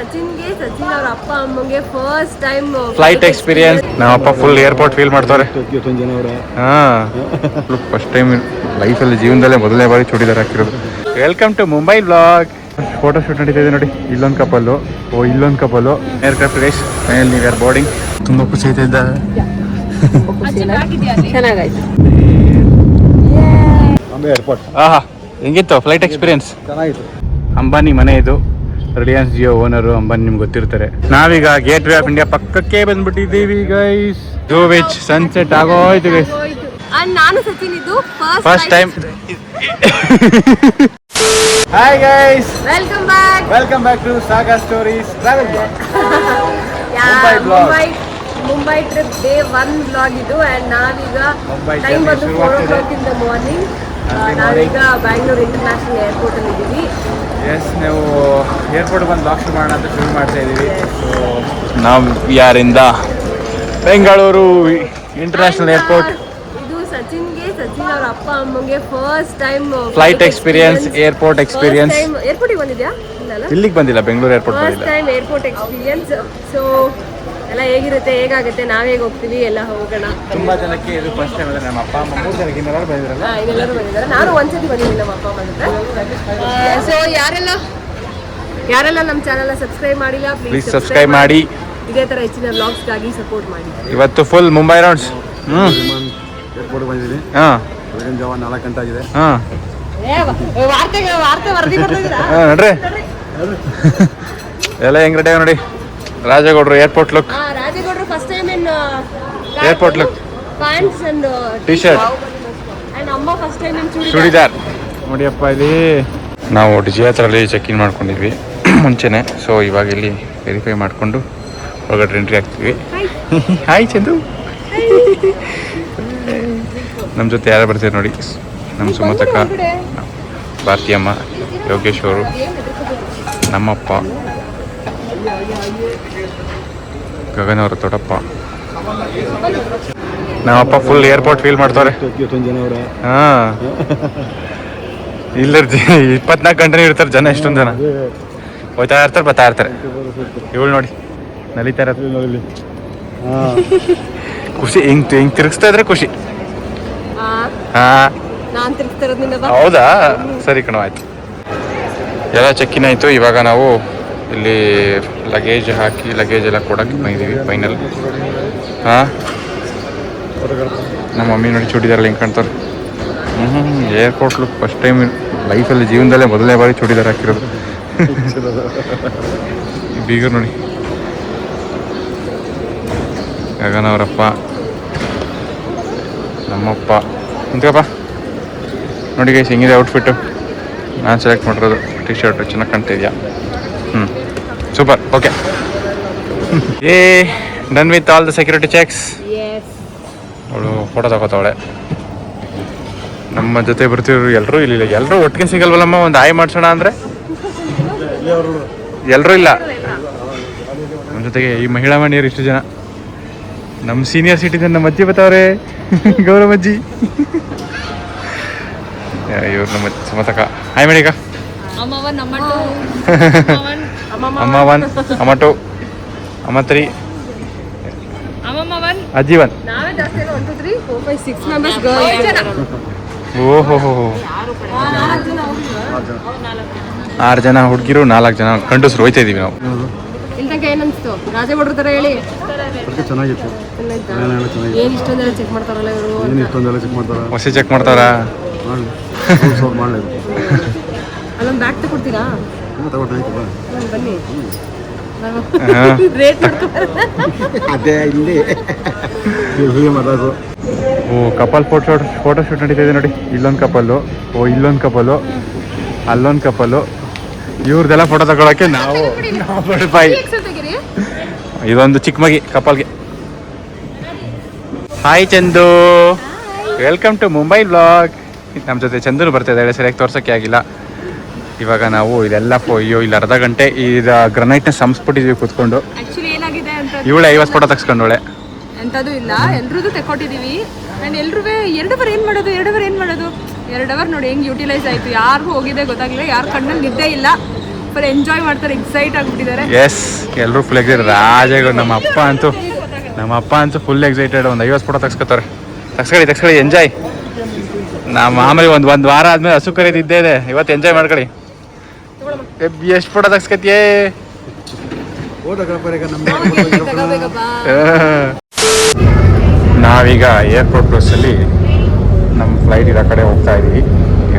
ಸಚಿನ್ಗೆ ಸಚಿನ್ ಅವ್ರ ಅಪ್ಪ ಅಮ್ಮಂಗೆ ಫಸ್ಟ್ ಟೈಮ್ ಫ್ಲೈಟ್ ಎಕ್ಸ್ಪೀರಿಯನ್ಸ್. ನಮ್ಮಪ್ಪ ಫುಲ್ ಏರ್ಪೋರ್ಟ್ ಫೀಲ್ ಮಾಡ್ತಾರೆ. ಫಸ್ಟ್ ಟೈಮ್ ಲೈಫಲ್ಲಿ ಜೀವನದಲ್ಲೇ ಮೊದಲನೇ ಬಾರಿ ಚೂಡಿದಾರ್ ಹಾಕಿರೋದು. Welcome to Mumbai blog. Photo shoot ನಡೀತಾ ಇದೆ ನೋಡಿ. ಇಲ್ಲೊಂದು ಕಪಲ್ಲು, ಇಲ್ಲೊಂದು couple. Aircraft guys, final we are boarding. ತುಂಬಾ ಖುಷಿ ಆಯ್ತಾ ಚೆನ್ನಾಗಾಯ್ತು. ಏರ್ಪೋರ್ಟ್ ಆಹಾ, ಹೆಂಗಿತ್ತು ಫ್ಲೈಟ್ ಎಕ್ಸ್ಪೀರಿಯನ್ಸ್? ಚೆನ್ನಾಗಿತ್ತು. ಅಂಬಾನಿ ಮನೆ ಇದು. ರಿಲಯನ್ಸ್ ಜಿಯೋ ಓನರು ಅಂಬಾನಿ, ನಿಮ್ಗೆ ಗೊತ್ತಿರ್ತಾರೆ. ನಾವೀಗ ಗೇಟ್ ವೇ ಆಫ್ ಇಂಡಿಯಾ ಪಕ್ಕಕ್ಕೆ ಬಂದ್ಬಿಟ್ಟಿದ್ದೀವಿ ಗೈಸ್. ಜೋ ವಿಚ್ ಸನ್ಸೆಟ್ ಆಗೋಯ್ತು ಗೈಸ್. ನಾನು ಸಚಿನ್ ಇದು first time. Hi guys, welcome back to Saga Stories travel blog. Mumbai trip day 1 blog ಇದು. ಅಂಡ್ ನಾವೀಗ ಟೈಮ್ ಬಂದು 4 o'clock ಇನ್ ದ ಮಾರ್ನಿಂಗ್. ನಾವೀಗ ಬ್ಯಾಂಗ್ಳೂರ್ ಇಂಟರ್ನ್ಯಾಷನಲ್ ಏರ್ಪೋರ್ಟ್ ಅಲ್ಲಿ ಇದ್ದೀವಿ. ಎಸ್, ನಾವು ಏರ್ಪೋರ್ಟ್ ಬಂದು ಬ್ಲಾಗ್ ಶುರು ಮಾಡೋಣ ಅಂತ ಶುರು ಮಾಡ್ತಾ ಇದ್ದೀವಿ. ಸೊ ನಾವು ಯಾರಿಂದ ಬೆಂಗಳೂರು ಇಂಟರ್ನ್ಯಾಷನಲ್ ಏರ್ಪೋರ್ಟ್. ಇದು ಸಚಿನ್ಗೆ ಸಚಿನ್ ಅವ್ರ ಅಪ್ಪ ಅಮ್ಮಂಗೆ first time flight experience, airport experience. ಏರ್ಪೋರ್ಟಿಗೆ ಬಂದಿದ್ಯಾ? ಇಲ್ಲಿಗೆ ಬಂದಿಲ್ಲ, ಬೆಂಗಳೂರು ಏರ್ಪೋರ್ಟ್ ಫಸ್ಟ್ ಬಂದಿಲ್ಲ. Time airport experience. ಸೊ ಎಲ್ಲ ಹೇಗಿರುತ್ತೆ, ಹೇಗಾಗುತ್ತೆ, ನಾವ್ ಹೇಗೆ ಹೋಗ್ತೀವಿ ಎಲ್ಲ ಹೋಗೋಣ. ತುಂಬಾ ಜನಕ್ಕೆ ಇದು ಫಸ್ಟ್ ಟೈಮ್. ನಮ್ಮ ಅಪ್ಪ ಅಮ್ಮ 3 ಜನಕ್ಕೆ ಇನ್ನೆಲ್ಲರೂ ಬಂದಿರಲ್ಲ. ಇನ್ನೆಲ್ಲರೂ ಬಂದಿದ್ದಾರೆ. ನಾನು ಒಂದ್ಸತಿ ಬಂದಿದ್ದೀನಿ ನಮ್ಮ ಅಪ್ಪ ಅಮ್ಮ ಜೊತೆ. ಸೊ ಯಾರೆಲ್ಲ ನಮ್ಮ ಚಾನೆಲ್ ಸಬ್ಸ್ಕ್ರೈಬ್ ಮಾಡಿಲ್ಲ, ಪ್ಲೀಸ್ ಸಬ್ಸ್ಕ್ರೈಬ್ ಮಾಡಿ. ಇದೇ ತರ ಹೆಚ್ಚಿನ ವ್ಲಾಗ್ಸ್ಗಾಗಿ ಸಪೋರ್ಟ್ ಮಾಡಿ. ಇವತ್ತು ಫುಲ್ ಮುಂಬೈ ರೌಂಡ್ಸ್. ಏರ್ಪೋರ್ಟ್ ಬಂದಿದ್ದೀನಿ. ಬೆಳಗಿನ ಜಾವ 4 ಗಂಟೆ ಆಗಿದೆ. ವಾರ್ತೆ ವರದಿ ಕೊಡ್ತಿದ್ದೀರಾ? ನೋಡ್ರಿ ಎಲ್ಲ ಹೆಂಗ್ ರೆಡಿ ನೋಡಿ. ರಾಜೇಗೌಡರು ಏರ್ಪೋರ್ಟ್ ಲುಕ್. ರಾಜೇಗೌಡರು first time in airport look, pants and T-shirt. And ಅಮ್ಮ ಫಸ್ಟ್ ಟೈಮ್ ಇನ್ ಚೂಡಿದಾರ್. ನೋಡಿಯಪ್ಪ, ಇಲ್ಲಿ ನಾವು ಡಿಜಿ ಹತ್ರಲ್ಲಿ ಚೆಕ್ ಇನ್ ಮಾಡ್ಕೊಂಡಿದ್ವಿ ಮುಂಚೆನೆ. ಸೊ ಇವಾಗ ಇಲ್ಲಿ ವೆರಿಫೈ ಮಾಡಿಕೊಂಡು ಹೊರಗಡೆ ಎಂಟ್ರಿ ಆಗ್ತೀವಿ. ಹಾಯ್ ಚಂದು. ನಮ್ಮ ಜೊತೆ ಯಾರು ಬರ್ತೀರಿ ನೋಡಿ. ನಮ್ಮ ಸುಮತಕ್ಕ, ಭಾರತೀಯಮ್ಮ, ಯೋಗೇಶ್ ಅವರು, ನಮ್ಮಪ್ಪ, ಗಗನ್ ಅವರ ದೊಡ್ಡಪ್ಪ. ನಮ್ಮಪ್ಪ ಫುಲ್ ಏರ್ಪೋರ್ಟ್ ಫೀಲ್ ಮಾಡ್ತಾರೆ. ಇಲ್ಲ 24 ಗಂಟೆ ಇರ್ತಾರೆ ಜನ. ಎಷ್ಟೊಂದು ಜನ ಹೋಯ್ತಾ ಇರ್ತಾರೆ, ಬರ್ತಾ ಇರ್ತಾರೆ. ಇವಳು ನೋಡಿ ನಲಿತಾ ಇರತ್ತೆ. ಖುಷಿ ಹಿಂಗ್ ತಿರುಗಿಸ್ತಾ ಇದ್ರೆ ಖುಷಿ. ಹೌದಾ, ಸರಿ ಕಣೋ, ಆಯ್ತು. ಎಲ್ಲ ಚೆಕ್ಕಿನ್ ಆಯಿತು. ಇವಾಗ ನಾವು ಇಲ್ಲಿ ಲಗೇಜ್ ಹಾಕಿ ಲಗೇಜ್ ಎಲ್ಲ ಕೊಡೋಕ್ಕೆ ಬಂದಿದ್ದೀವಿ ಫೈನಲ್. ನಮ್ಮ ಮಮ್ಮಿ ನೋಡಿ ಚೂಡಿದಾರಲ್ಲಿ ಹೆಂಗೆ ಕಾಣ್ತಾರೆ. Airport look. ಫಸ್ಟ್ ಟೈಮ್ ಲೈಫಲ್ಲಿ ಜೀವನದಲ್ಲೇ ಮೊದಲನೇ ಬಾರಿ ಚೂಡಿದಾರ್ ಹಾಕಿರೋದು. ಬೀಗರ್ ನೋಡಿ, ಗಗನ್ ಅವರಪ್ಪ, ನಮ್ಮಪ್ಪ. ಅಂತೀವಪ್ಪ ನೋಡಿ ಗೈಸ್, ಹೆಂಗಿದೆ ಔಟ್ಫಿಟ್ಟು. ನಾನು ಸೆಲೆಕ್ಟ್ ಮಾಡಿರೋದು ಟಿ-ಶರ್ಟ್. ಚೆನ್ನಾಗಿ ಕಾಣ್ತಾ ಇದೆಯಾ? Super, okay. Done with all the security cheques. ಅವಳು ಫೋಟೋ ತಗೋತಾವಳೆ. ನಮ್ಮ ಜೊತೆ ಬರ್ತಿರೋರು ಎಲ್ಲರೂ ಇಲ್ಲ. ಎಲ್ಲರೂ ಒಟ್ಟಿಗೆ ಸಿಗಲ್ವಲ್ಲಮ್ಮ. ಒಂದು ಆಯ್ ಮಾಡಿಸೋಣ ಅಂದರೆ ಎಲ್ಲರೂ ಇಲ್ಲ. ನಮ್ಮ ಜೊತೆಗೆ ಈ ಮಹಿಳಾ ಮಣಿಯರು ಇಷ್ಟು ಜನ. ನಮ್ಮ ಸೀನಿಯರ್ ಸಿಟಿಜನ್ ನಮ್ಮ ಅಜ್ಜಿ ಬರ್ತಾವ್ರೆ, ಗೌರವ ಅಜ್ಜಿ. ಇವ್ರು ನಮ್ಮ ಸುಮತಕ್ಕ. ಹಾಯ್ ಮೇಡಿಕ. ಅಮ್ಮ 1, ಅಮ್ಮ 2, ಅಮ್ಮ 3, ಅಜ್ಜಿ 1. ಓಹೋ, 6 ಜನ ಹುಡುಗಿರು, 4 ಜನ ಗಂಡಸರು. ಹೋಯ್ತಾ ಇದೀವಿ ನಾವು. ಏನನ್ಸ್ತು ರಾಜೇಗೌಡ್ರ ತರ ಹೇಳಿ? ಚೆನ್ನಾಗಿತ್ತು. ಏನ್ ಇಷ್ಟೊಂದೆಲ್ಲ ಚೆಕ್ ಮಾಡ್ತಾರಲ್ಲ ಇವರು? ಹೊಸ ಚೆಕ್ ಮಾಡ್ತಾರಾ? ಅಲ್ಲೊಂದು ಬ್ಯಾಗ್ ತಗೊಡ್ತೀರಾ? ಬನ್ನಿ, ಕಪಲ್ ಫೋಟೋ ಶೂಟ್ ನಡೀತಾ ಇದೆ ನೋಡಿ. ಇಲ್ಲೊಂದು ಕಪಲ್ಲು, ಇಲ್ಲೊಂದು ಕಪಲ್ಲು, ಅಲ್ಲೊಂದು ಕಪಲ್ಲು. ಇವ್ರದೆಲ್ಲ ಫೋಟೋ ತಗೊಳಕ್ಕೆ ನಾವು ಬಡಪಾಯಿ. ಇದೊಂದು ಚಿಕ್ಕ ಮಗಿ ಕಪಲ್ಗೆ. Hi Chandu, welcome to Mumbai blog. ನಮ್ಮ ಜೊತೆ ಚಂದನು ಬರ್ತಾ ಇದ್ದಾಳೆ. ಸರಿಯಾಗಿ ತೋರ್ಸೋಕ್ಕೆ ಆಗಿಲ್ಲ. ಇವಾಗ ನಾವು ಇದೆಲ್ಲ ಇಲ್ಲಿ ಅರ್ಧ ಗಂಟೆ ಇದು ಗ್ರನೈಟ್ನ ಸಂಸ್ಬಿಟ್ಟಿದ್ವಿ ಕೂತ್ಕೊಂಡು. ಇವಳೆ 50 ಫೋಟೋ ತಗ್ಸ್ಕೊಂಡವಳೆ. ಎಂಥದ್ದು ಇಲ್ಲ, ಎಲ್ರದ್ದು ತೆಕ್ಕೊಟ್ಟಿದ್ದೀವಿ. ಆ್ಯಂಡ್ ಎಲ್ರೂ 2 ಅವರ್ ಏನು ಮಾಡೋದು 2 ಅವರ್ ನೋಡಿ ಹೆಂಗೆ ಯೂಟಿಲೈಸ್ ಆಯಿತು. ಯಾರಿಗೂ ಹೋಗಿದೆ ಗೊತ್ತಾಗಲಿಲ್ಲ. ಯಾರ ಕಣ್ಣಲ್ಲಿ ನಿದ್ದೆ ಇಲ್ಲ. ಫುಲ್ ಎಂಜಾಯ್ ಮಾಡ್ತಾರೆ, ಎಕ್ಸೈಟ್ ಆಗ್ಬಿಟ್ಟಿದ್ದಾರೆ. ಎಸ್, ಎಲ್ಲರೂ ಫುಲ್ ಎಕ್ಸೈಟೆಡ್. ರಾಜಗಳು ನಮ್ಮ ಅಪ್ಪ ಅಂತೂ ಫುಲ್ ಎಕ್ಸೈಟೆಡ್. ಒಂದು 50 ಫೋಟೋ ತಗ್ಸ್ಕೊಳ್ಳಿ ಎಂಜಾಯ್. ನಮ್ಮ ಮಾಮೂಲಿ ಒಂದು ವಾರ ಆದ್ಮೇಲೆ ಹಸು ಕರೀದಿದ್ದೇ ಇದೆ. ಇವತ್ತು ಎಂಜಾಯ್ ಮಾಡ್ಕೊಳ್ಳಿ. ಎಷ್ಟು ಫೋಟೋ ತಗ್ಸ್ಕತಿಯೇ? ನಾವೀಗ ಏರ್ಪೋರ್ಟ್ ಬಸ್ಸಲ್ಲಿ ನಮ್ಮ ಫ್ಲೈಟ್ ಇರೋ ಕಡೆ ಹೋಗ್ತಾ ಇದ್ದೀವಿ.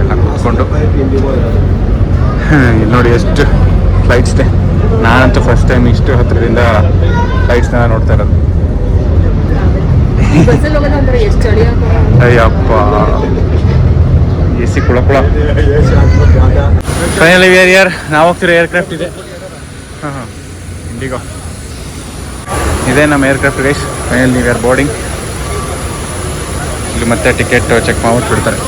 ಎಲ್ಲ ಕೂತ್ಕೊಂಡು ಇಲ್ಲಿ ನೋಡಿ ಎಷ್ಟು ಫ್ಲೈಟ್ಸ್ ಇದೆ. ನಾನಂತೂ ಫಸ್ಟ್ ಟೈಮ್ ಇಷ್ಟು ಹತ್ತಿರದಿಂದ ಫ್ಲೈಟ್ಸ್ನ ನೋಡ್ತಾ ಇರೋದು. ಅಯ್ಯಪ್ಪ, AC ಕುಳ. ಫೈನಲಿ ನಾವು ಹೋಗ್ತಿರೋ ಏರ್ಕ್ರಾಫ್ಟ್ ಇದೆ. ಇಂಡಿಗೋ ಇದೇ ನಮ್ಮ aircraft guys. Finally we are boarding. ಇಲ್ಲಿ ಮತ್ತೆ ಟಿಕೆಟ್ ಚೆಕ್ ಮಾಡ್ಬಿಟ್ಟು ಬಿಡ್ತಾರೆ.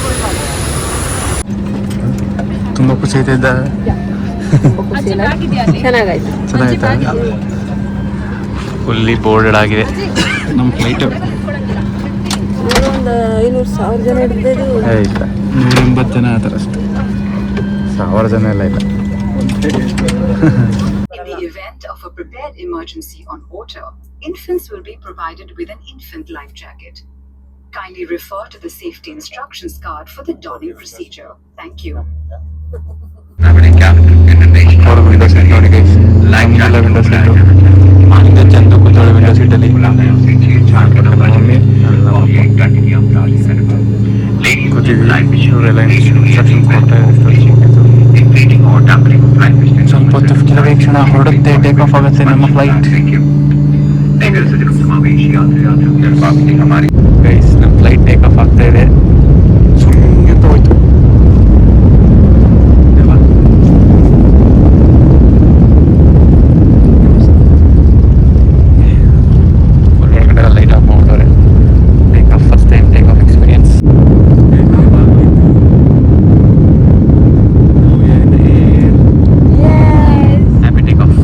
ತುಂಬ ಖುಷಿ ಐತಿದ್ದ. ಚೆನ್ನಾಗಾಯ್ತಾ? ಫುಲ್ಲಿ ಬೋರ್ಡೆಡ್ ಆಗಿದೆ ನಮ್ಮ ಫ್ಲೈಟು. ಒಂದು 500,000 ಜನ ಇರ್ಬೋದು. ಇಲ್ಲ, 180 ಜನ ಆ ಥರ ಅಷ್ಟೇ. 1000 ಜನ ಎಲ್ಲ ಇಲ್ಲ. In the event of a prepared emergency on water, infants will be provided with an infant life jacket. Kindly refer to the safety instructions card for the donning procedure. Thank you. Window seat ನೋಡಿ guys, ಎಲ್ಲ window seat. ಹಿಂದೆ ಚಂದ ಕೂತೋಳೆ window ಸೀಟಲ್ಲಿ. ಇವರೆಲ್ಲ instruction ಕೊಡ್ತಾ ಇದ್ದಾರೆ. ಸ್ವಲ್ಪ ಹೊತ್ತು ಕೆಲವೇ ಕ್ಷಣ ಹೊರಡುತ್ತೆ, ಟೇಕ್ ಆಫ್ ಆಗುತ್ತೆ ನಮ್ಮ ಫ್ಲೈಟ್. ಗೈಸ್, ನಮ್ಮ ಫ್ಲೈಟ್ ಟೇಕ್ ಆಫ್ ಆಗ್ತಾ ಇದೆ. ಸುಮ್ಮನೆ ಅಂತ ಹೋಯ್ತು. ಲೈಟ್ ಆಫ್ ಮಾಡ್ತಾರೆ. Take off first time take off experience. Happy take off.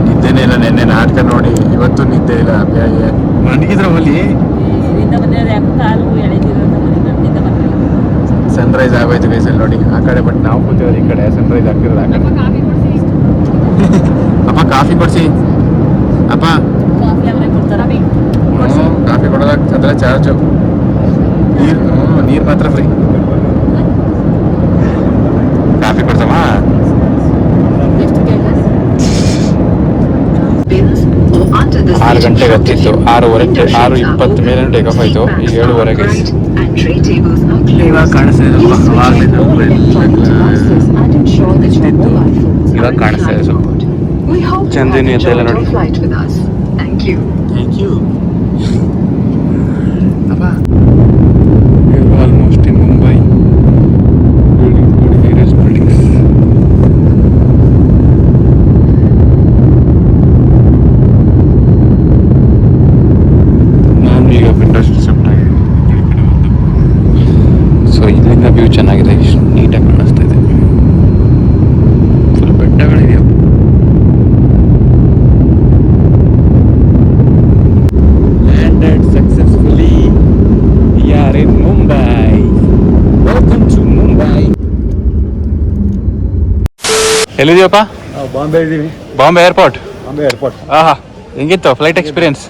ನಿದ್ದೆನೇ ಇಲ್ಲ. ನೆನ್ನೆ ನಾಟಕ ನೋಡಿ ಇವತ್ತು ನಿದ್ದೆ ಇಲ್ಲ. ಹ್ಯಾಪಿಯಾಗಿ ಮನಗಿದ್ರಲ್ಲಿ ಸನ್ರೈಸ್ ಆಗೋಯ್ತು ಗೈಸಲ್ಲಿ ನೋಡಿ ಆ ಕಡೆ. ಬಟ್ ನಾವು ಕೂತೀವ್ರಿ ಈ ಕಡೆ. ಸನ್ರೈಸ್ ಆಗ್ತಿರೋದು ಆ ಕಡೆ. ಅಪ್ಪ ಕಾಫಿ ಕೊಡಿಸಿ. ಅಪ್ಪ ಕಾಫಿ ಕೊಡೋದ ಅದೆಲ್ಲ ಚಾರ್ಜು. ನೀರು ಮಾತ್ರ ಫ್ರೀ. ಕಾಫಿ ಕೊಡ್ಸಮ್ಮ. 6 ಗಂಟೆಗೆ ಹತ್ತಿತ್ತು. 6:20 6:20 ಮೇಲೆ ಟೇಕ್ ಆಫ್ ಆಯಿತು. ಈಗ 7:15. ಇವಾಗ ಕಾಣಿಸ್ತಾ ಇದೆ ಇವಾಗ ಕಾಣಿಸ್ತಾ ಇದೆ ಸ್ವಲ್ಪ. ಚಂದಿನಿ ಅಂತೆಲ್ಲ ನೋಡಿ. Thank you. Almost in Mumbai. ನಾನು ಈಗ ವಿಂಡೋ ಶಿಫ್ಟ್ ಆಗಿದೆ. ಸೊ ಇದರಿಂದ ವ್ಯೂ ಚೆನ್ನಾಗಿದೆ, ನೀಟಾಗಿ ಕಾಣಿಸ್ತಾ ಇದೆ. ಫುಲ್ ಬೆಟ್ಟಗಳಿದೆಯೋ. Landed successfully. We are in Mumbai. Welcome to Mumbai. ಎಲ್ಲಿದೆಯಪ್ಪ? ಬಾಂಬೆ ಇದ್ದೀವಿ. ಬಾಂಬೆ ಏರ್ಪೋರ್ಟ್. ಆಹಾ, ಹೆಂಗಿತ್ತು ಫ್ಲೈಟ್ ಎಕ್ಸ್ಪೀರಿಯನ್ಸ್?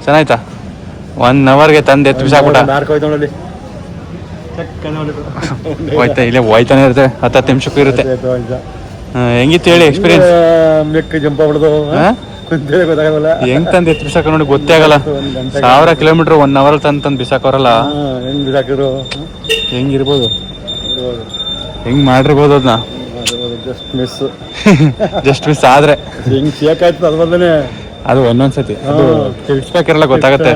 ಚೆನ್ನಾಯ್ತಾ? 1 ಅವರ್ಗೆ ತಂದು ಎತ್ತು ಬಿಸಾಕ್ಬಿಟ್ಟ. ಹೋಯ್ತಾ? ಇಲ್ಲೇ ಹೋಯ್ತಾನೆ ಇರುತ್ತೆ. 10 ನಿಮಿಷಕ್ಕೂ ಇರುತ್ತೆ. ಹೆಂಗಿತ್ತು ಹೇಳಿ ಎಕ್ಸ್ಪೀರಿಯನ್ಸ್? ಹೆಂಗ್ ತಂದು ಎತ್ತು ಬಿಸಾಕ ನೋಡಿ ಗೊತ್ತೇ ಆಗಲ್ಲ. 1000 ಕಿಲೋಮೀಟರ್ 1 ಅವರ್ ತಂದು ಬಿಸಾಕೋರಲ್ಲ. ಹೆಂಗಿರ್ಬೋದು? ಹೆಂಗ್ ಮಾಡಿರ್ಬೋದು ಅದನ್ನ? ಜಸ್ಟ್ ಮಿಸ್ ಆದ್ರೆ ಅದು ಒಂದೊಂದ್ಸತಿ ಅದು ತಿಳಿಸ್ಬೇಕಿರಲ್ಲ, ಗೊತ್ತಾಗತ್ತೆ.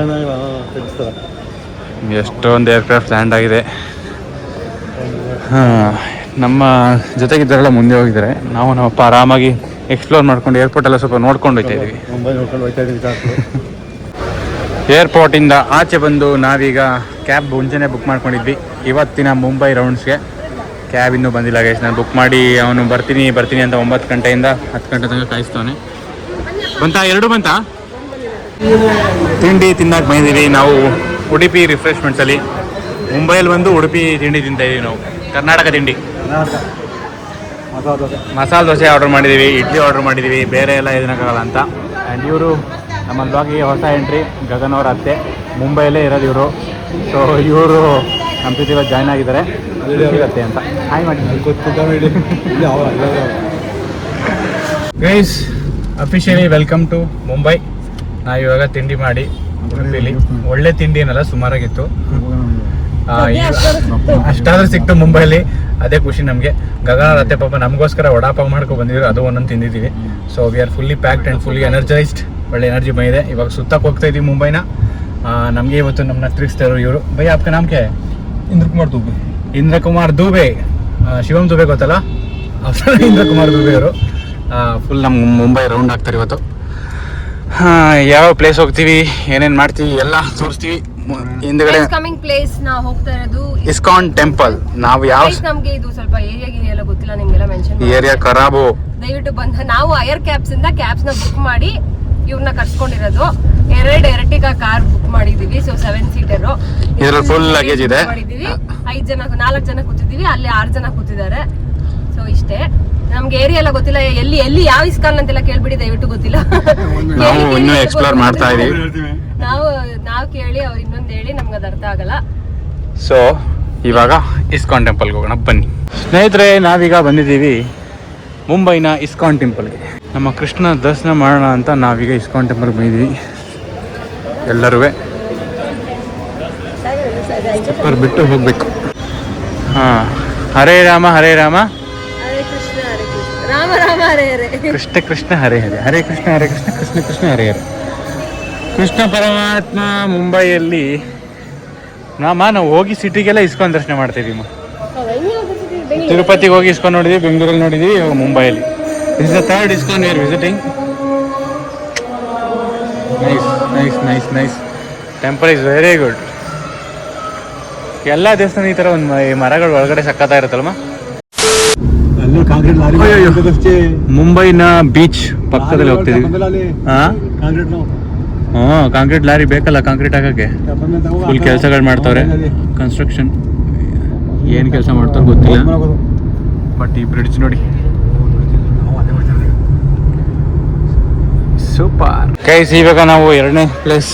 ಎಷ್ಟೊಂದು ಏರ್ಕ್ರಾಫ್ಟ್ ಲ್ಯಾಂಡ್ ಆಗಿದೆ. ನಮ್ಮ ಜೊತೆಗಿದ್ದರೆಲ್ಲ ಮುಂದೆ ಹೋಗಿದ್ದಾರೆ. ನಮ್ಮಪ್ಪ ಆರಾಮಾಗಿ ಎಕ್ಸ್ಪ್ಲೋರ್ ಮಾಡ್ಕೊಂಡು ಏರ್ಪೋರ್ಟ್ ಎಲ್ಲ ಸ್ವಲ್ಪ ನೋಡ್ಕೊಂಡು ಹೋಗ್ತಾ ಇದೀವಿ. ಏರ್ಪೋರ್ಟಿಂದ ಆಚೆ ಬಂದು ನಾವೀಗ ಕ್ಯಾಬ್ ಮುಂಚೆನೇ ಬುಕ್ ಮಾಡ್ಕೊಂಡಿದ್ವಿ ಇವತ್ತಿನ ಮುಂಬೈ ರೌಂಡ್ಸ್ಗೆ. ಕ್ಯಾಬ್ ಇನ್ನೂ ಬಂದಿಲ್ಲ ಗೈಸ್. ನಾನು ಬುಕ್ ಮಾಡಿ ಅವನು ಬರ್ತೀನಿ ಅಂತ 9 ಗಂಟೆಯಿಂದ 10 ಗಂಟೆ ತನಕ ಕಾಯಿಸ್ತವನೆ. ಬಂತಾ? 2 ಬಂತಾ? ತಿಂಡಿ ತಿನ್ನಕ್ಕೆ ಬಂದಿದ್ದೀವಿ ನಾವು ಉಡುಪಿ ರಿಫ್ರೆಶ್ಮೆಂಟ್ಸಲ್ಲಿ. ಮುಂಬೈಯಲ್ಲಿ ಬಂದು ಉಡುಪಿ ತಿಂಡಿ ತಿಂತಾ ಇದೀವಿ ನಾವು, ಕರ್ನಾಟಕ ತಿಂಡಿ. ಮಸಾಲೆ ದೋಸೆ ಆರ್ಡರ್ ಮಾಡಿದ್ದೀವಿ, ಇಡ್ಲಿ ಆರ್ಡರ್ ಮಾಡಿದ್ದೀವಿ, ಬೇರೆ ಎಲ್ಲ ಇದನ್ನಾಗಲ್ಲ ಅಂತ. ಆ್ಯಂಡ್ ಇವರು ನಮ್ಮ ಬ್ಲಾಗಿಗೆ ಹೊಸ ಎಂಟ್ರಿ, ಗಗನ್ ಅವರ ಅತ್ತೆ, ಮುಂಬೈಯಲ್ಲೇ ಇರೋದು ಇವರು. ಸೊ ಇವರು ನಮ್ಮ ಜೊತೆ ಇವತ್ತು ಜಾಯ್ನ್ ಆಗಿದ್ದಾರೆ, ಸಿಗತ್ತೆ ಅಂತ. ಹಾಯ್ ಮಾಡಿ guys, officially welcome to Mumbai. ನಾವಿವಾಗ ತಿಂಡಿ ಮಾಡಿ ಉಡುಪಿಲಿ, ಒಳ್ಳೆ ತಿಂಡಿ ಏನಲ್ಲ, ಸುಮಾರಾಗಿತ್ತು. ಅಷ್ಟಾದ್ರೂ ಸಿಕ್ತು ಮುಂಬೈಲಿ, ಅದೇ ಖುಷಿ ನಮಗೆ. ಗಗನ ಅತ್ತೆ ಪಾಪ ನಮಗೋಸ್ಕರ ವಡಾಪಾವ್ ಮಾಡ್ಕೊಂಡು ಬಂದಿದ್ರು, ಅದು ಒಂದೊಂದು ತಿಂದಿದ್ದೀವಿ. So we are fully packed and fully energised. ಒಳ್ಳೆ ಎನರ್ಜಿ ಬಂದಿದೆ. ಇವಾಗ ಸುತ್ತಕ್ಕೆ ಹೋಗ್ತಾ ಇದ್ದೀವಿ ಮುಂಬೈನ. ನಮಗೆ ಇವತ್ತು ನಮ್ಮನ್ನ ತಿರುಗಿಸ್ತಾರೆ ಇವರು. ಭೈ ಆಪ್ಕೆ ನಾಮ್ ಕ್ಯಾ ಹೈ? ಇಂದ್ರ ಕುಮಾರ್ ದೂಬೆ. ಶಿವಮ್ ದೂಬೆ ಗೊತ್ತಲ್ಲ, ಇಂದ್ರ ಕುಮಾರ್ ದೂಬೆ ಅವರು. ಫುಲ್ ನಮ್ಮ ಮುಂಬೈ ರೌಂಡ್ ಆಗ್ತಾರೆ ಇವತ್ತು. ಯಾವ ಪ್ಲೇಸ್ ಹೋಗ್ತೀವಿ, ಏನೇನು ಮಾಡ್ತೀವಿ ಎಲ್ಲ ತೋರಿಸ್ತೀವಿ. ಹಿಂದ್ಗಡೆ ಕಮಿಂಗ್ ಪ್ಲೇಸ್ ನಾವು ಹೋಗ್ತಾ ಇರೋದು ಇಸ್ಕಾನ್ ಟೆಂಪಲ್. ನಾವು ಯಾವ ನಮ್ಗೆ ಇದು ಸ್ವಲ್ಪ ಏರಿಯಾ ಎಲ್ಲ ಗೊತ್ತಿಲ್ಲ, ನಿಮ್ಗೆಲ್ಲ ಮೆನ್ಷನ್ ಏರಿಯಾ ಖರಾಬು. ದಯವಿಟ್ಟು ಬಂದ. ನಾವು ಏರ್ ಕ್ಯಾಬ್ಸ್ ಇಂದ ಕ್ಯಾಬ್ಸ್ ನ ಬುಕ್ ಮಾಡಿ ಇವ್ರನ್ನ ಕರ್ಸ್ಕೊಂಡಿರೋದು. ಎರಟಿಗಾ ಕಾರ್ ಬುಕ್ ಮಾಡಿದೀವಿ. ಸೊ 7 ಸೀಟರ್ ಇದ್ರಲ್ಲಿ ಫುಲ್ ಲಗೇಜ್ ಇದೆ. 4 ಜನ ಕೂತಿದೀವಿ, ಅಲ್ಲಿ 6 ಜನ ಕೂತಿದ್ದಾರೆ. ಸೊ ಇಷ್ಟೇ. ನಮ್ಗೆ ಏರಿಯಾ ಎಲ್ಲ ಗೊತ್ತಿಲ್ಲ, ಎಲ್ಲಿ ಯಾವ ಇಸ್ಕಾನ್ ಅಂತೆಲ್ಲ ಕೇಳ್ಬಿಡಿ, ದಯವಿಟ್ಟು ಗೊತ್ತಿಲ್ಲ. ನಾವು ಇನ್ನೂ ಎಕ್ಸ್ಪ್ಲೋರ್ ಮಾಡ್ತಾ ಇದೀವಿ. ನಾವು ಕೇಳಿ ಅವ್ರು ಇನ್ನೊಂದು ಹೇಳಿ ನಮ್ಗೆ ಅದು ಅರ್ಥ ಆಗಲ್ಲ. ಸೊ ಇವಾಗ ಇಸ್ಕಾನ್ ಟೆಂಪಲ್ಗೆ ಹೋಗೋಣ ಬನ್ನಿ ಸ್ನೇಹಿತರೆ. ನಾವೀಗ ಬಂದಿದ್ದೀವಿ ಮುಂಬೈನ ಇಸ್ಕಾನ್ ಟೆಂಪಲ್ಗೆ. ನಮ್ಮ ಕೃಷ್ಣ ದರ್ಶನ ಮಾಡೋಣ ಅಂತ ನಾವೀಗ ಇಸ್ಕಾನ್ ಟೆಂಪಲ್ಗೆ ಬಂದಿದ್ದೀವಿ. ಎಲ್ಲರೂ ಬಿಟ್ಟು ಹೋಗ್ಬೇಕು. ಹಾಂ, ಹರೇ ರಾಮ ಹರೇ ರಾಮ, ಹರೇ ಕೃಷ್ಣ ಹರೇ ಕೃಷ್ಣ, ರಾಮ ರಾಮ ಹರೇ ಹರೇ, ಕೃಷ್ಣ ಕೃಷ್ಣ ಹರೇ ಹರೇ, ಹರೇ ಕೃಷ್ಣ ಹರೇ ಕೃಷ್ಣ, ಕೃಷ್ಣ ಕೃಷ್ಣ ಹರೇ ಹರೇ. ಕೃಷ್ಣ ಪರಮಾತ್ಮ ಮುಂಬೈಯಲ್ಲಿ ನಾವು ಹೋಗಿ ಸಿಟಿಗೆಲ್ಲ ಇಸ್ಕಾನ್ ದರ್ಶನ ಮಾಡ್ತಿದ್ದೀವಿ. ತಿರುಪತಿಗೆ ಹೋಗಿ ಇಸ್ಕಾನ್ ನೋಡಿದ್ವಿ, ಬೆಂಗಳೂರಲ್ಲಿ ನೋಡಿದ್ವಿ, ಇವಾಗ ಮುಂಬೈಯಲ್ಲಿ. This is the third ISKCON we are visiting. Nice nice nice nice. Temple is very good. ಎಲ್ಲ ದೇವಸ್ಥಾನ ಈ ಥರ ಒಂದು ಮರಗಳು ಒಳಗಡೆ ಸಕ್ಕತ್ತಾ ಇರುತ್ತಲ್ಮ. ಮುಂಬೈನ ಬೀಚ್ ಪಕ್ಕದಲ್ಲಿ ಹೋಗ್ತಿದ್ವಿ. ಕಾಂಕ್ರೀಟ್ ಲಾರಿ ಬೇಕಲ್ಲ ಕಾಂಕ್ರೀಟ್ ಹಾಕಕ್ಕೆ. ಫುಲ್ ಕೆಲಸಗಳು ಮಾಡ್ತಾವ್ರೆ, ಕನ್ಸ್ಟ್ರಕ್ಷನ್. ಏನು ಕೆಲಸ ಮಾಡ್ತಾರೋ ಗೊತ್ತಿಲ್ಲ, ಬಟ್ ಈ ಬ್ರಿಡ್ಜ್ ನೋಡಿ ಸೂಪರ್. ಗೈಸ್, ಇವಾಗ ನಾವು 2ನೇ ಪ್ಲೇಸ್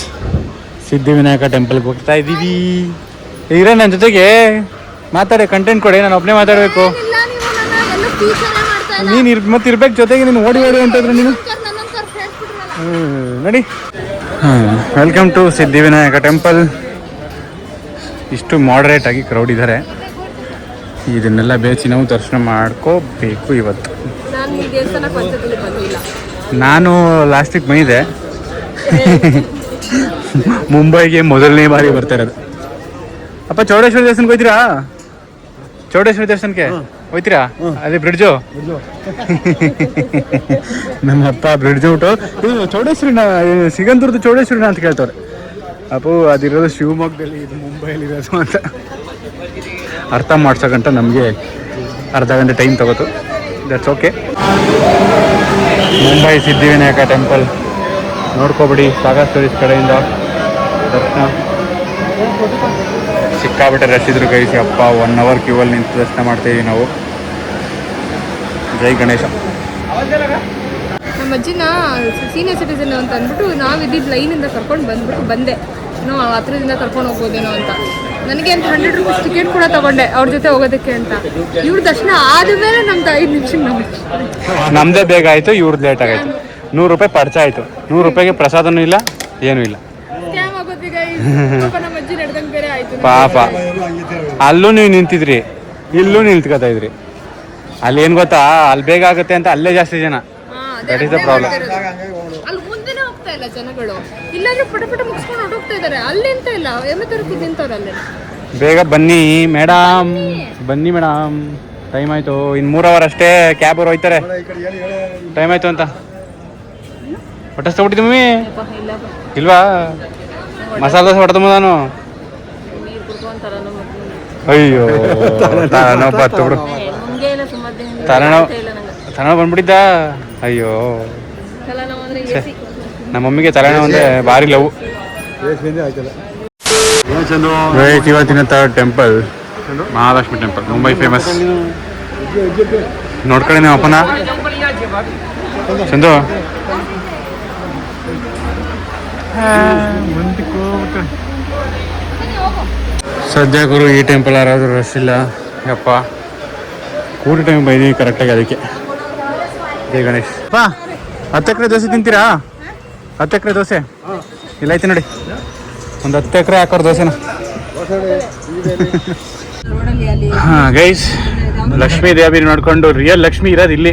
ಸಿದ್ಧಿವಿನಾಯಕ ಟೆಂಪಲ್ಗೆ ಹೋಗ್ತಾ ಇದ್ದೀವಿ. ಇದ್ರೆ ನನ್ನ ಜೊತೆಗೆ ಮಾತಾಡಿ, ಕಂಟೆಂಟ್ ಕೊಡಿ, ನಾನು ಒಬ್ಬನೇ ಮಾತಾಡಬೇಕು. ನೀನು ಮತ್ತೆ ಇರ್ಬೇಕು ಜೊತೆಗೆ. ನೀನು ಓಡಿ ಅಂತಂದ್ರೆ ನೀನು ನೋಡಿ. Welcome to Siddhivinayak temple. ಇಷ್ಟು ಮಾಡರೇಟ್ ಆಗಿ ಕ್ರೌಡ್ ಇದ್ದಾರೆ. ಇದನ್ನೆಲ್ಲ ಬೇಸಿ ನಾವು ದರ್ಶನ ಮಾಡ್ಕೋಬೇಕು ಇವತ್ತು. ನಾನು ಲಾಸ್ಟ್ ವೀಕ್ ಬಂದಿದ್ದೆ. ಮುಂಬೈಗೆ ಮೊದಲನೇ ಬಾರಿ ಬರ್ತಾ ಇರೋದು. ಅಪ್ಪ ಚೌಡೇಶ್ವರಿ ದೇವಸ್ಥಾನಕ್ಕೆ ಹೋಯ್ತೀರಾ? ಚೌಡೇಶ್ವರಿ ದೇವಸ್ಥಾನಕ್ಕೆ ಹೋಯ್ತೀರಾ? ಅದೇ ಬ್ರಿಡ್ಜು. ನಮ್ಮ ಅಪ್ಪ ಬ್ರಿಡ್ಜ್ ಉಂಟು, ಇದು ಚೌಡೇಶ್ವರಿನ, ಸಿಗಂದೂರ್ದು ಚೌಡೇಶ್ವರಿನ ಅಂತ ಕೇಳ್ತವ್ರೆ. ಅಪ್ಪು ಅದಿರೋದು ಶಿವಮೊಗ್ಗದಲ್ಲಿ, ಇದು ಮುಂಬೈಯಲ್ಲಿ ಇರೋದು ಅಂತ ಅರ್ಥ ಮಾಡ್ಸೋಕಂತ ನಮಗೆ ಅರ್ಧ ಗಂಟೆ ಟೈಮ್ ತಗೋತು. That's okay. Mumbai Siddhivinayak temple ನೋಡ್ಕೊಬಿಡಿ. ಸಾಗರ್ ಸ್ಟೋರೀಸ್ ಕಡೆಯಿಂದ ದರ್ಶನ. ಸಿಕ್ಕಾಬಿಟ್ಟೆ ರಶ್ ಇದ್ರು ಗೈಸಿ. ಅಪ್ಪ 1 ಅವರ್ ಕ್ಯೂವಲ್ಲಿ ನಿಂತು ದರ್ಶನ ಮಾಡ್ತಾಯಿದ್ದೀವಿ ನಾವು. ಜೈ ಗಣೇಶ. ನಮ್ಮ ಅಜ್ಜಿನ ಸೀನಿಯರ್ ಸಿಟಿಸನ್ ಅಂತ ಅಂದ್ಬಿಟ್ಟು ನಾವು ಇದ್ದಿದ್ದು ಲೈನಿಂದ ಕರ್ಕೊಂಡು ಬಂದೆ. ನಾವು ಹತ್ರದಿಂದ ಕರ್ಕೊಂಡು ಹೋಗ್ಬೋದೇನೋ ಅಂತ. ನನಗೆ ಅಂತ 100 ರೂಪೀಸ್ ಟಿಕೆಟ್ ಕೂಡ ತಗೊಂಡೆ ಅವ್ರ ಜೊತೆ ಹೋಗೋದಕ್ಕೆ ಅಂತ. ಇವ್ರ ದರ್ಶನ ಆದಮೇಲೆ ನಮ್ದು 5 ನಿಮಿಷ ನಮ್ಮದೇ ಬೇಗ ಆಯಿತು, ಇವ್ರದ್ದು ಲೇಟ್ ಆಗಾಯಿತು. 100 ರೂಪಾಯಿ ಪರ್ಚ ಆಯಿತು. 100 ರೂಪಾಯಿಗೆ ಪ್ರಸಾದನೂ ಇಲ್ಲ, ಏನೂ ಇಲ್ಲ. ನಮ್ಮ ಅಜ್ಜಿ ನಡ್ದಂಗೆ ಬೇರೆ ಆಯ್ತು ಪಾಪ. ಅಲ್ಲೂ ನೀವು ನಿಂತಿದ್ರಿ, ಇಲ್ಲೂ ನಿಂತ್ಕೊತಾ ಇದ್ರಿ. ಅಲ್ಲಿ ಏನು ಗೊತ್ತಾ, ಅಲ್ಲಿ ಬೇಗ ಆಗುತ್ತೆ ಅಂತ ಅಲ್ಲೇ ಜಾಸ್ತಿ ಜನ. That is the problem. ಅಲ್ಲಿ ಮುಂದೆನೇ ಹೋಗ್ತಾ ಇಲ್ಲ ಜನಗಳು, ಇಲ್ಲಾಂದ್ರೆ ಪಟ ಮುಗಿಸ್ಕೊಂಡು ಹೊರಟೋಗ್ತಾ ಇದಾರೆ. ಅಲ್ಲಿ ಎಂತ ಇಲ್ಲ, ಎಮ್ಮೆ ನಿಂತವ್ರೆ ಅಲ್ಲೇ. ಬೇಗ ಬನ್ನಿ ಮೇಡಮ್, ಬನ್ನಿ ಮೇಡಮ್, ಟೈಮ್ ಆಯಿತು. ಇನ್ನು 3 ಅವರ್ ಅಷ್ಟೇ, ಕ್ಯಾಬ್ ಅವ್ರು ಹೋಯ್ತಾರೆ, ಟೈಮ್ ಆಯಿತು ಅಂತ. ಹೊಟ್ಟೆ ತಗೊಬಿಟ್ಟಿದ್ದೆ ಮಮ್ಮಿ ಇಲ್ವಾ? ಮಸಾಲೆ ದೋಸೆ ಹೊಡೆದ ನಾನು. ಅಯ್ಯೋ ತಲೆನೋವು ಬತ್ತು ಬಿಡು. ತಲೆನೋವು ಬಂದ್ಬಿಟ್ಟಿದ್ದ. ಅಯ್ಯೋ ನಮ್ಮ ಮಮ್ಮಿಗೆ ತಲೆನೋವು ಅಂದರೆ ಭಾರಿ ಲವ್. ಏನು ಚಂದು ಇವತ್ತಿನ temple Mahalakshmi temple, Mumbai famous. ನೋಡ್ಕೊಳ್ಳಿ ನೀವು ಅಪ್ಪನ ಚಂದು. ಸದ್ಯ ಗುರು ಈ ಟೆಂಪಲ್ ಯಾರಾದ್ರೂ ರಶ್ ಇಲ್ಲ ಯಪ್ಪ. ಊಟ ಟೈಮ್ ಬೈದೀವಿ ಕರೆಕ್ಟಾಗಿ, ಅದಕ್ಕೆ. ಜೈ ಗಣೇಶ್. ಪಾ 10 ಎಕರೆ ದೋಸೆ ತಿಂತೀರಾ? 10 ಎಕರೆ ದೋಸೆ ಇಲ್ಲ ಐತೆ ನೋಡಿ, ಒಂದು 10 ಎಕರೆ ಹಾಕೋರು ದೋಸೆನ. ಹಾಂ ಗೈಸ್, ಲಕ್ಷ್ಮೀ ದೇವಿ ನೋಡ್ಕೊಂಡು, ರಿಯಲ್ ಲಕ್ಷ್ಮಿ ಇರೋದು ಇಲ್ಲಿ,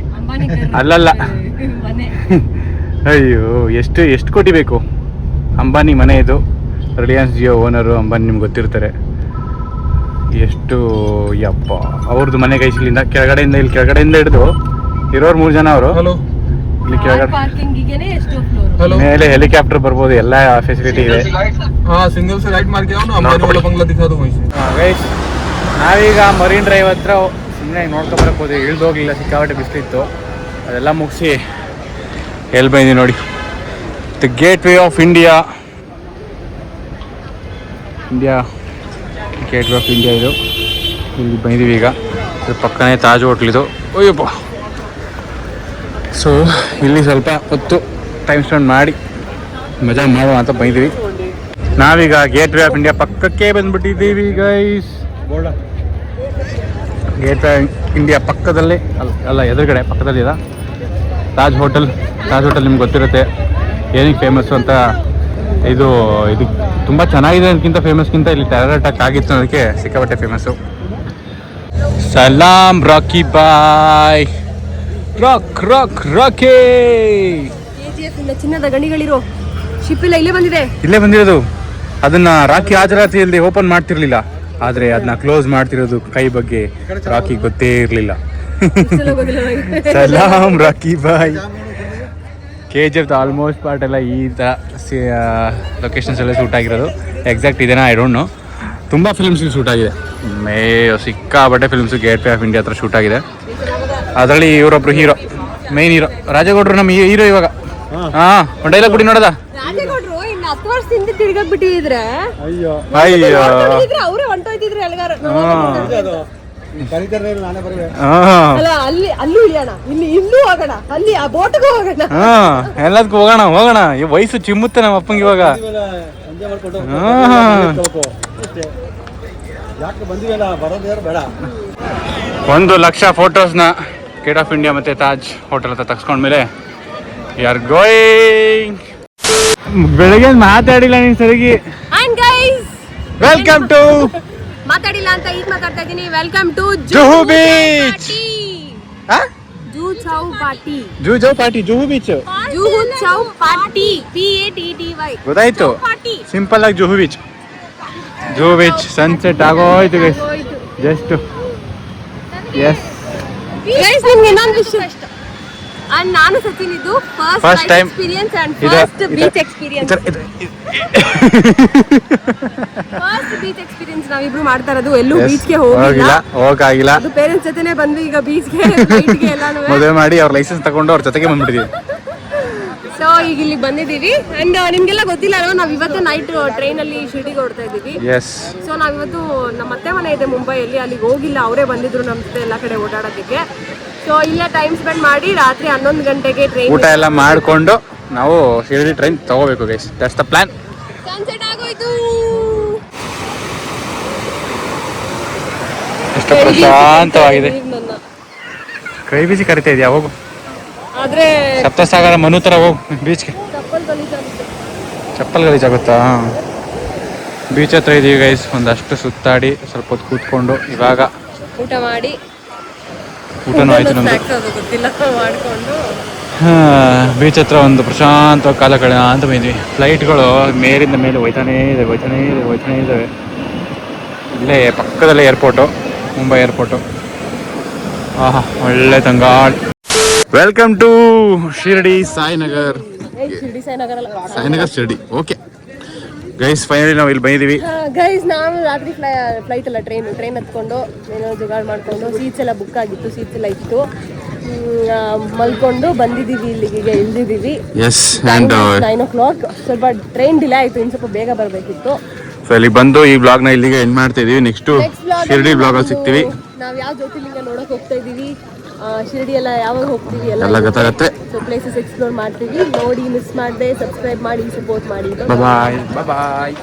ಅಲ್ಲಲ್ಲ. ಅಯ್ಯೋ, ಎಷ್ಟು ಕೋಟಿ ಬೇಕು? ಅಂಬಾನಿ ಮನೆ ಇದು, ರಿಲಯನ್ಸ್ ಜಿಯೋ ಓನರು ಅಂಬಾನಿ, ನಿಮ್ಗೆ ಗೊತ್ತಿರ್ತಾರೆ. ಎಷ್ಟು ಯಪ್ಪ ಅವ್ರದ್ದು ಮನೆ ಗೈಸ್. ಇಲ್ಲಿಂದ ಕೆಳಗಡೆಯಿಂದ ಹಿಡಿದು ಇರೋರು 3 ಜನ ಅವರು. ಇಲ್ಲಿ ಕೆಳಗಡೆ ಮೇಲೆ ಹೆಲಿಕಾಪ್ಟರ್ ಬರ್ಬೋದು, ಎಲ್ಲ ಫೆಸಿಲಿಟಿ ಇದೆ. ಗೈಸ್, ನಾವೀಗ ಮರೀನ್ ಡ್ರೈವ್ ಹತ್ರ ಸುಮ್ಮನೆ ನೋಡ್ಕೊಂಬರಕ್ಕೆ ಹೋದ್ವಿ, ಇಳಿದೋಗ್ಲಿಲ್ಲ, ಸಿಕ್ಕಾಪಟ್ಟೆ ಬಿಸಿಲಿತ್ತು. ಅದೆಲ್ಲ ಮುಗಿಸಿ ಎಲ್ಲಿ ಬಂದಿದ್ದೀವಿ ನೋಡಿ, the gate way of India gate way of India ಇದು. ಇಲ್ಲಿ ಬಂದಿದ್ದೀವಿ ಈಗ. ಇದ್ರ ಪಕ್ಕನೇ ತಾಜ್ ಹೋಟ್ಲಿದು. ಅಯ್ಯಪ್ಪ. ಸೊ ಇಲ್ಲಿ ಸ್ವಲ್ಪ ಹೊತ್ತು ಟೈಮ್ ಸ್ಪೆಂಡ್ ಮಾಡಿ ಮಜಾ ಮಾಡುವ ಅಂತ ಬಂದಿದ್ದೀವಿ. ನಾವೀಗ ಗೇಟ್ ವೇ ಆಫ್ ಇಂಡಿಯಾ ಪಕ್ಕಕ್ಕೆ ಬಂದ್ಬಿಟ್ಟಿದ್ದೀವಿ ಗೈಸ್. ಗೇಟ್ ವೇ ಇಂಡಿಯಾ ಪಕ್ಕದಲ್ಲೇ ಅಲ್ಲ ಎದುರುಗಡೆ ಪಕ್ಕದಲ್ಲಿ ಇದೆ ತಾಜ್ ಹೋಟೆಲ್ ನಿಮ್ಗೆ ಗೊತ್ತಿರುತ್ತೆ ಏನಕ್ಕೆ ಫೇಮಸ್ಸು ಅಂತ. ಇದು ತುಂಬ ಚೆನ್ನಾಗಿದೆ ಅದಕ್ಕಿಂತ ಫೇಮಸ್ಗಿಂತ ಇಲ್ಲಿ ಟೆರರ್ ಅಟ್ಯಾಕ್ ಆಗಿತ್ತು, ಅದಕ್ಕೆ ಸಿಕ್ಕಾಪಟ್ಟೆ ಫೇಮಸ್ಸು. ಸಲಾಂ ರಾಕಿ ಬಾಯ್, ರಾಕಿ. ಚಿನ್ನದ ಗಣಿಗಳಿರೋ ಶಿಪ್ ಇಲ್ಲೇ ಬಂದಿರೋದು. ಅದನ್ನ ರಾಕಿ ಹಾಜರಾತಿಯಲ್ಲಿ ಓಪನ್ ಮಾಡ್ತಿರ್ಲಿಲ್ಲ, ಆದರೆ ಅದನ್ನ ಕ್ಲೋಸ್ ಮಾಡ್ತಿರೋದು ಕೈ ಬಗ್ಗೆ ರಾಕಿ ಗೊತ್ತೇ ಇರಲಿಲ್ಲ. ಸಲಾಂ ರಾಕಿ ಬಾಯ್. KGF ಆಲ್ಮೋಸ್ಟ್ ಪಾರ್ಟ್ ಎಲ್ಲ ಈ ಥರ ಲೊಕೇಶನ್ಸ್ ಎಲ್ಲ ಶೂಟ್ ಆಗಿರೋದು. ಎಕ್ಸಾಕ್ಟ್ ಇದೇನಾ ಐ ಡೋಂಟ್ ನೋ. ತುಂಬ ಫಿಲ್ಮ್ಸ್ ಶೂಟ್ ಆಗಿದೆ, ಸಿಕ್ಕಾಬಟ್ಟೆ films gate way of India ಹತ್ರ ಶೂಟ್ ಆಗಿದೆ. ಅದರಲ್ಲಿ ಇವರೊಬ್ರು ಹೀರೋ, ಮೇನ್ ಹೀರೋ ರಾಜೇಗೌಡರು ನಮ್ಮ ಹೀರೋ ಇವಾಗ. ಹಾಂ, ಒಂದು ಡೈಲಾಗ್ ಬಿಡಿ ನೋಡೋದ. ಎಲ್ಲದಕ್ಕೂ ಹೋಗೋಣ. ಈ ವಯಸ್ಸು ಚಿಮ್ಮುತ್ತೆ ನಮ್ಮ ಅಪ್ಪಂಗೆ ಇವಾಗ. ಒಂದು 1,00,000 ಫೋಟೋಸ್ನ ಗೇಟ್ ಆಫ್ ಇಂಡಿಯಾ ಮತ್ತೆ ತಾಜ್ ಹೋಟೆಲ್ ಹತ್ರ ತಗ್ಸ್ಕೊಂಡ್ಮೇಲೆ ಯಾರ್ ಗೋಯಿಂಗ್. ಬೆಳಗ್ಗೆ ಮಾತಾಡಿಲ್ಲ ನೀನ್ ಸರಿಗೆ. ವೆಲ್ಕಮ್ ಟು ಮಾತಾಡಿಲ್ಲ ಅಂತ ಈಗ ಮಾತಾಡ್ತಾ ಇದೀನಿ. Welcome to Juhu beach. Juhu Chowpatty. Juhu beach. Juhu Chowpatty, PATTY. ಗೊತ್ತಾಯ್ತು, ಸಿಂಪಲ್ ಆಗಿ ಜುಹು ಬೀಚ್. ಸನ್ಸೆಟ್ ಆಗೋಯ್ತು ಗೈಸ್, ಜಸ್ಟ್. ಎಸ್ ಗೈಸ್, ನಿಮ್ಗೆ ಇನ್ನೊಂದು ವಿಷಯ. ಅಂಡ್ ನಾನು ಸಚಿನ್, ಇದು first time experience and first beach experience. First beach experience ನಾವಿಬ್ರು ಮಾಡ್ತಾ ಇರೋದು. ಎಲ್ಲೂ ಬೀಚ್ಗೆ ಹೋಗಿಲ್ಲ. ಅದು ಪೇರೆಂಟ್ಸ್ ಜೊತೆನೆ ಬಂದ್ವಿ ಈಗ ಬೀಚ್ಗೆ, ಫ್ಲೈಟ್ಗೆ ಎಲ್ಲಾನು ಮದುವೆ ಮಾಡಿ ಅವ್ರ ಲೈಸೆನ್ಸ್ ತಗೊಂಡು ಅವ್ರ ಜೊತೆಗೆ ಬಂದ್ಬಿಟ್ಟಿದೀವಿ. ಸೊ ಈಗ ಇಲ್ಲಿಗೆ ಬಂದಿದ್ದೀವಿ. ಅಂಡ್ ನಿಮ್ಗೆಲ್ಲ ಗೊತ್ತಿಲ್ಲ, ನಾವು ಇವತ್ತು ನೈಟ್ ಟ್ರೈನ್ ಅಲ್ಲಿ ಶಿರ್ಡಿಗೆ ಹೊರಡ್ತಾ ಇದ್ದೀವಿ. ಸೊ ನಾವಿವತ್ತು ನಮ್ಮ ಅತ್ತೆ ಮನೆ ಇದೆ ಮುಂಬೈಯಲ್ಲಿ, ಅಲ್ಲಿಗೆ ಹೋಗಿಲ್ಲ, ಅವರೇ ಬಂದಿದ್ರು ನಮ್ಮ ಜೊತೆ ಎಲ್ಲ ಕಡೆ ಓಡಾಡೋದಕ್ಕೆ. ಸೊ ಇಲ್ಲೇ ಟೈಮ್ ಸ್ಪೆಂಡ್ ಮಾಡಿ ರಾತ್ರಿ 11 ಗಂಟೆಗೆ ಟ್ರೈನ್ ಊಟ ಎಲ್ಲ ಮಾಡಿಕೊಂಡು ನಾವು ಶಿರ್ಡಿ ಟ್ರೈನ್ ತಗೋಬೇಕು guys. That's the plan. Sunset ಆಗೋಯ್ತು. ಎಷ್ಟು ಪ್ರಶಾಂತವಾಗಿದೆ. ಕೈ ಬೀಸಿ ಕರಿತಾ ಇದೆಯಾ? ಹೋಗು. ಆದ್ರೆ ಸಪ್ತಸಾಗರ ಮನು ತರ ಹೋಗು ಬೀಚ್ಗೆ. ಚಪ್ಪಲ್ ಗಲೀಜಾಗುತ್ತಾ? ಬೀಚ್ ಹತ್ರ ಇದೀವಿ ಗೈಸ್. ಒಂದಷ್ಟು ಸುತ್ತಾಡಿ ಸ್ವಲ್ಪ ಹೊತ್ತು ಕೂತ್ಕೊಂಡು ಇವಾಗ ಊಟ ಮಾಡಿ, ಊಟನೂ ಆಯ್ತು ನಮ್ದು. ಬೀಚ್ ಹತ್ರ ಒಂದು ಪ್ರಶಾಂತವಾಗಿ ಕಾಲ ಕಳೆ ಅಂತ ಬಂದ್ವಿ. ಫ್ಲೈಟ್ಗಳು ಮೇಲಿಂದ ಮೇಲೆ ಹೋಯ್ತಾನೇ ಇದ್ದಾವೆ. ಇಲ್ಲೇ ಪಕ್ಕದಲ್ಲೇ ಏರ್ಪೋರ್ಟು, ಮುಂಬೈ ಏರ್ಪೋರ್ಟು. ಆಹಾ, ಒಳ್ಳೆ ತಂಗಾಳಿ. Welcome to Shirdi Sainagar. Shirdi. Okay guys, finally ನಾವು ಇಲ್ಲಿ ಬಂದಿದ್ದೀವಿ. ಗೈಸ್, ನಾವು ರಾತ್ರಿ ಫ್ಲೈಟ್ ಅಲ್ಲ ಟ್ರೈನ್ ಹತ್ಕೊಂಡು ಏನೋ ಜುಗಾಡ್ ಮಾಡ್ಕೊಂಡು, ಸೀಟ್ಸ್ ಎಲ್ಲ ಬುಕ್ ಆಗಿತ್ತು, ಸೀಟ್ಸ್ ಎಲ್ಲ ಇತ್ತು, ಮಲ್ಕೊಂಡು ಬಂದಿದ್ದೀವಿ. ಇಲ್ಲಿಗೆ ಇಳಿದಿದ್ದೀವಿ. 9 o'clock. ಸ್ವಲ್ಪ ಟ್ರೈನ್ ಡಿಲೇ ಆಯಿತು, ಇನ್ನು ಸ್ವಲ್ಪ ಬೇಗ ಬರಬೇಕಿತ್ತು. ಸೊ ಇಲ್ಲಿ ಬಂದು ಈ ಬ್ಲಾಗ್ನ ಇಲ್ಲಿಗೆ ಎಂಡ್ ಮಾಡ್ತಾ ಇದೀವಿ. ನೆಕ್ಸ್ಟ್ ಶಿರ್ಡಿ ಬ್ಲಾಗಲ್ಲಿ ಸಿಗ್ತೀವಿ. ನಾವು ಯಾವ ಜ್ಯೋತಿರ್ಲಿಂಗ ನೋಡಕ್ ಹೋಗ್ತಾ ಇದೀವಿ, ಶಿರ್ಡಿ ಎಲ್ಲ ಯಾವಾಗ ಹೋಗ್ತೀವಿ ಎಲ್ಲ ಗೊತ್ತಾಗತ್ತೆ. ಸೊ ಪ್ಲೇಸಸ್ ಎಕ್ಸ್ಪ್ಲೋರ್ ಮಾಡ್ತೀವಿ. ನೋಡಿ, ಮಿಸ್ ಮಾಡದೆ ಸಬ್ಸ್ಕ್ರೈಬ್ ಮಾಡಿ, ಸಪೋರ್ಟ್ ಮಾಡಿ. ಬಾಯ್ ಬಾಯ್.